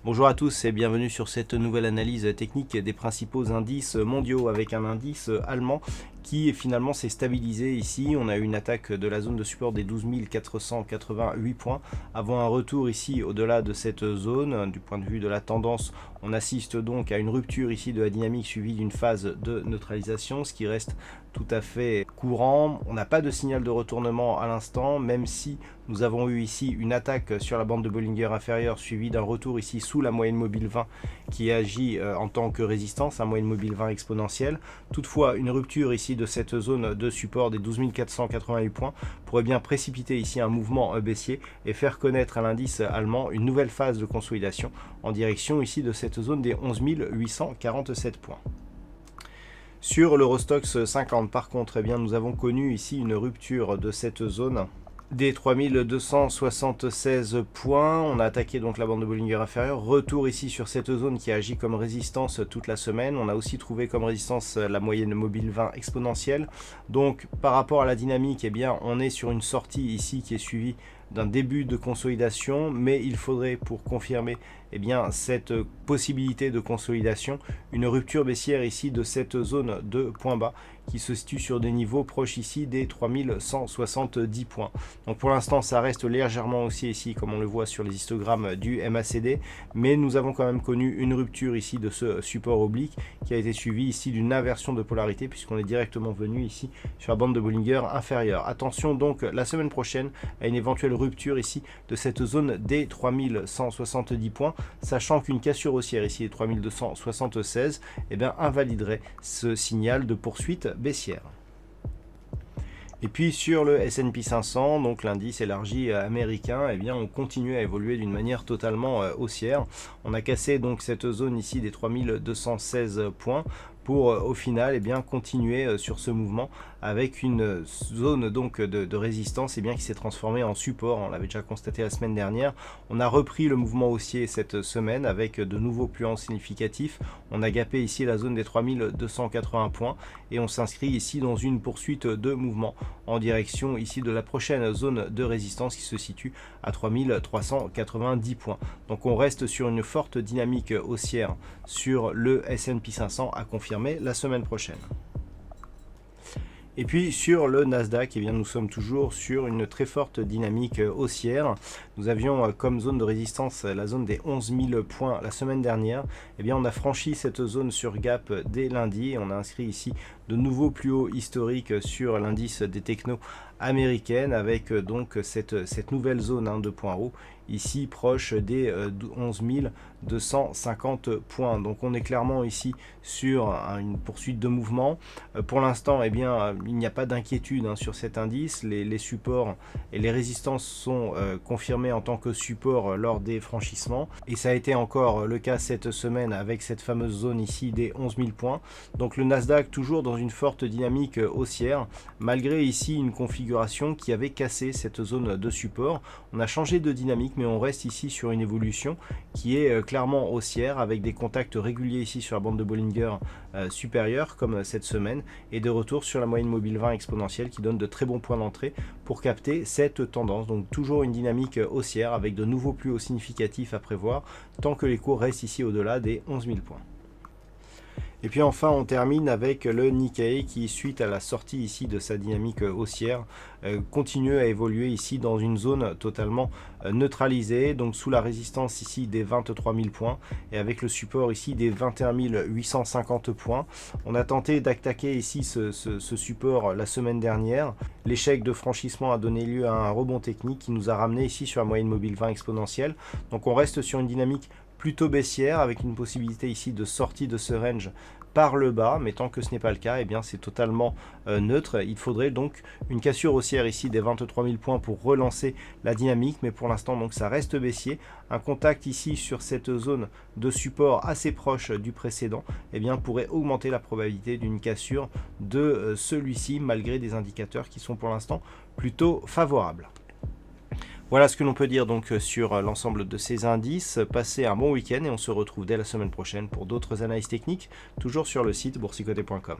Bonjour à tous et bienvenue sur cette nouvelle analyse technique des principaux indices mondiaux avec un indice allemand qui finalement s'est stabilisé ici. On a eu une attaque de la zone de support des 12 488 points avant un retour ici au-delà de cette zone. Du point de vue de la tendance, on assiste donc à une rupture ici de la dynamique suivie d'une phase de neutralisation, ce qui reste tout à fait courant. On n'a pas de signal de retournement à l'instant, même si nous avons eu ici une attaque sur la bande de Bollinger inférieure suivie d'un retour ici sous la moyenne mobile 20 qui agit en tant que résistance, la moyenne mobile 20 exponentielle. Toutefois, une rupture ici de cette zone de support des 12 488 points pourrait bien précipiter ici un mouvement baissier et faire connaître à l'indice allemand une nouvelle phase de consolidation en direction ici de cette zone des 11 847 points. Sur l'Eurostoxx 50 par contre, eh bien, nous avons connu ici une rupture de cette zone des 3276 points. On a attaqué donc la bande de Bollinger inférieure. Retour ici sur cette zone qui a agi comme résistance toute la semaine. On a aussi trouvé comme résistance la moyenne mobile 20 exponentielle. Donc par rapport à la dynamique, eh bien, on est sur une sortie ici qui est suivie d'un début de consolidation, mais il faudrait pour confirmer eh bien, cette possibilité de consolidation, une rupture baissière ici de cette zone de point bas qui se situe sur des niveaux proches ici des 3170 points. Donc pour l'instant ça reste légèrement haussier ici comme on le voit sur les histogrammes du MACD, mais nous avons quand même connu une rupture ici de ce support oblique qui a été suivi ici d'une inversion de polarité puisqu'on est directement venu ici sur la bande de Bollinger inférieure. Attention donc la semaine prochaine à une éventuelle rupture ici de cette zone des 3170 points, sachant qu'une cassure haussière ici des 3276 eh bien, invaliderait ce signal de poursuite baissière. Et puis sur le S&P 500, donc l'indice élargi américain, eh bien on continue à évoluer d'une manière totalement haussière. On a cassé donc cette zone ici des 3216 points pour au final eh bien, continuer sur ce mouvement avec une zone donc de résistance eh bien, qui s'est transformée en support. On l'avait déjà constaté la semaine dernière. On a repris le mouvement haussier cette semaine avec de nouveaux plus hauts significatifs. On a gapé ici la zone des 3280 points et on s'inscrit ici dans une poursuite de mouvement en direction ici de la prochaine zone de résistance qui se situe à 3390 points. Donc on reste sur une forte dynamique haussière sur le S&P 500 à confirmer la semaine prochaine. Et puis sur le Nasdaq, eh bien, nous sommes toujours sur une très forte dynamique haussière. Nous avions comme zone de résistance la zone des 11 000 points la semaine dernière. Eh bien, on a franchi cette zone sur gap dès lundi et on a inscrit ici de nouveaux plus hauts historiques sur l'indice des technos américaines avec donc cette nouvelle zone de points hauts ici proche des 11 250 points. Donc on est clairement ici sur une poursuite de mouvement. Pour l'instant, eh bien, il n'y a pas d'inquiétude sur cet indice. Les supports et les résistances sont confirmés en tant que support lors des franchissements. Et ça a été encore le cas cette semaine avec cette fameuse zone ici des 11 000 points. Donc le Nasdaq toujours dans une forte dynamique haussière, malgré ici une configuration qui avait cassé cette zone de support. On a changé de dynamique, mais on reste ici sur une évolution qui est clairement haussière avec des contacts réguliers ici sur la bande de Bollinger supérieure comme cette semaine et de retour sur la moyenne mobile 20 exponentielle qui donne de très bons points d'entrée pour capter cette tendance. Donc toujours une dynamique haussière avec de nouveaux plus hauts significatifs à prévoir tant que les cours restent ici au-delà des 11 000 points. Et puis enfin on termine avec le Nikkei qui suite à la sortie ici de sa dynamique haussière continue à évoluer ici dans une zone totalement neutralisée, donc sous la résistance ici des 23 000 points et avec le support ici des 21 850 points. On a tenté d'attaquer ici ce support la semaine dernière. L'échec de franchissement a donné lieu à un rebond technique qui nous a ramené ici sur la moyenne mobile 20 exponentielle. Donc on reste sur une dynamique plutôt baissière avec une possibilité ici de sortie de ce range par le bas, mais tant que ce n'est pas le cas, eh bien c'est totalement neutre. Il faudrait donc une cassure haussière ici des 23 000 points pour relancer la dynamique, mais pour l'instant donc ça reste baissier. Un contact ici sur cette zone de support assez proche du précédent, eh bien pourrait augmenter la probabilité d'une cassure de celui-ci, malgré des indicateurs qui sont pour l'instant plutôt favorables. Voilà ce que l'on peut dire donc sur l'ensemble de ces indices. Passez un bon week-end et on se retrouve dès la semaine prochaine pour d'autres analyses techniques, toujours sur le site boursicoté.com.